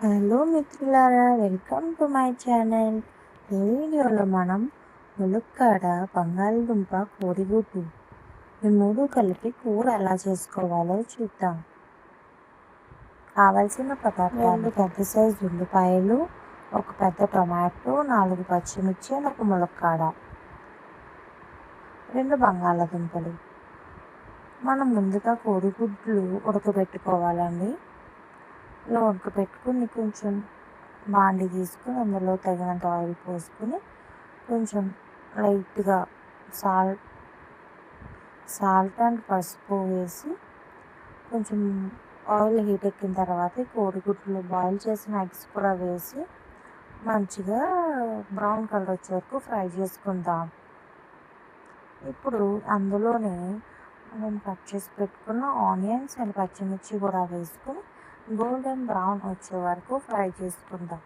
Hello మిత్రులారా, welcome to my channel. ఈ వీడియోలో మనం ములక్కాడ, బంగాళదుంప, కోడిగుడ్డు ఈ మూడు కలిపి కూర ఎలా చేసుకోవాలో చూద్దాం. కావలసిన పదార్థాలు: 2 పెద్ద సైజు ఉల్లిపాయలు, ఒక పెద్ద టొమాటో, 4 పచ్చిమిర్చి, ఒక ములక్కాడ, 2 బంగాళదుంపలు. మనం ముందుగా కోడిగుడ్లు ఉడకబెట్టుకోవాలండి. ఇలా ఉడకబెట్టుకుని కొంచెం బాండి తీసుకుని అందులో తగినంత ఆయిల్ పోసుకుని కొంచెం లైట్గా సాల్ట్ అండ్ పసుపు వేసి కొంచెం ఆయిల్ హీట్ ఎక్కిన తర్వాత కోడిగుడ్లు బాయిల్ చేసిన ఎగ్స్ కూడా వేసి మంచిగా బ్రౌన్ కలర్ వచ్చే వరకు ఫ్రై చేసుకుందాం. ఇప్పుడు అందులోనే మనం కట్ చేసి పెట్టుకున్న ఆనియన్స్ అండ్ పచ్చిమిర్చి కూడా వేసుకుని గోల్డెన్ బ్రౌన్ వచ్చే వరకు ఫ్రై చేసుకుందాం.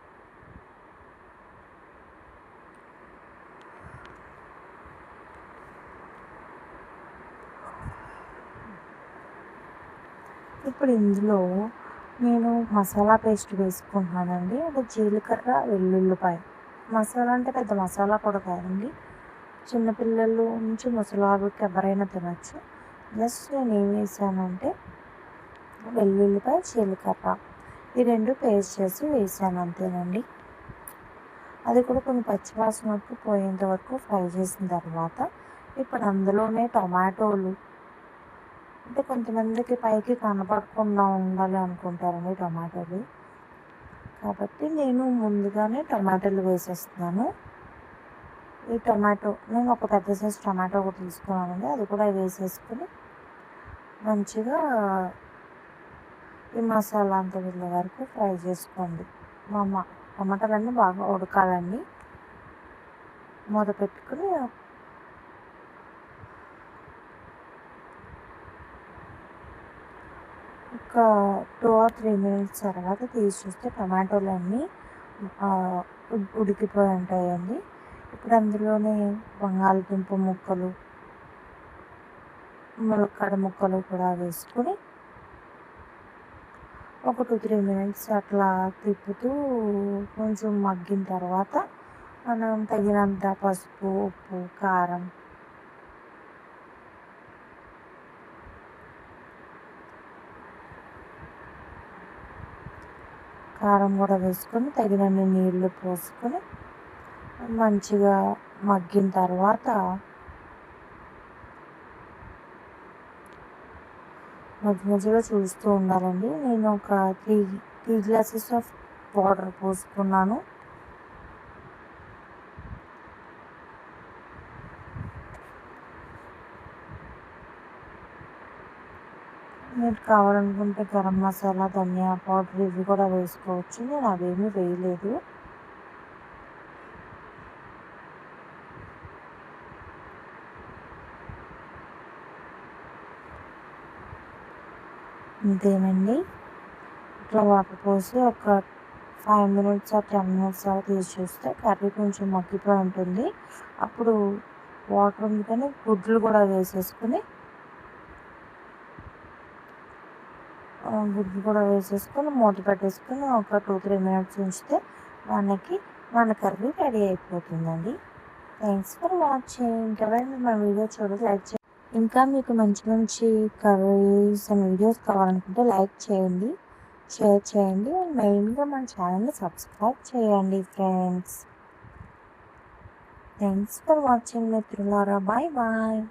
ఇప్పుడు ఇందులో నేను మసాలా పేస్ట్ వేసుకుంటున్నానండి. అది జీలకర్ర, వెల్లుల్లిపాయ. మసాలా అంటే పెద్ద మసాలా కూడా కాదండి, చిన్నపిల్లలు నుంచి ముసలాళ్ళకి ఎవరైనా తినచ్చు. జస్ట్ నేను ఏం వేసానంటే వెల్లుల్లిపాయ, జీలకర్ర ఈ 2 పేస్ట్ చేసి వేసాను, అంతేనండి. అది కూడా కొంచెం పచ్చివాసన వరకు పోయేంత వరకు ఫ్రై చేసిన తర్వాత ఇప్పుడు అందులోనే టొమాటోలు, అంటే కొంతమందికి పైకి కనపడకుండా ఉండాలి అనుకుంటారండి టొమాటోలు, కాబట్టి నేను ముందుగానే టొమాటోలు వేసేస్తున్నాను. ఈ టొమాటో నేను ఒక పెద్ద సైజు టొమాటో కూడా తీసుకున్నానండి, అది కూడా వేసేసుకుని మంచిగా ఈ మసాలా అంతా వెళ్ళే వరకు ఫ్రై చేసుకోండి. టమాటాలన్నీ బాగా ఉడకాలండి. మూత పెట్టుకుని ఒక 2 or 3 minutes తర్వాత తీసి చూస్తే టమాటోలు అన్నీ ఉడికిపోయి ఉంటాయండి. ఇప్పుడు అందులోనే బంగాళదుంప ముక్కలు, ములక్కాడ ముక్కలు కూడా వేసుకుని ఒక 2-3 minutes అట్లా తిప్పుతూ కొంచెం మగ్గిన తర్వాత మనం తగినంత పసుపు, ఉప్పు, కారం కూడా వేసుకొని తగినన్ని నీళ్లు పోసుకొని మంచిగా మగ్గిన తర్వాత మధ్యలో చూస్తూ ఉండాలండి. నేను ఒక 3 glasses ఆఫ్ వాటర్ పోసుకున్నాను. మీరు కావాలనుకుంటే గరం మసాలా, ధనియా పౌడర్ ఇవి కూడా వేసుకోవచ్చు. నేను అవేమీ వేయలేదు. అంతేనండి. ఇట్లా వాటర్ పోసి ఒక 5 minutes or 10 minutes తీసి చూస్తే కర్రీ కొంచెం మగ్గిపోయి ఉంటుంది. అప్పుడు వాటర్ ఉంది కానీ గుడ్లు కూడా వేసేసుకుని మూత పెట్టేసుకుని ఒక 2-3 minutes ఉంచితే మన కర్రీ రెడీ అయిపోతుందండి. Thanks for watching. ఎవరైనా మన వీడియో చూడండి, లైక్ చేయండి. ఇంకా మీకు మంచి మంచి కర్రీస్ అండ్ వీడియోస్ కావాలనుకుంటే లైక్ చేయండి, షేర్ చేయండి, అండ్ మెయిన్గా మన ఛానల్ని సబ్స్క్రైబ్ చేయండి ఫ్రెండ్స్. థ్యాంక్స్ ఫర్ వాచింగ్ మిత్రులారా. Bye bye.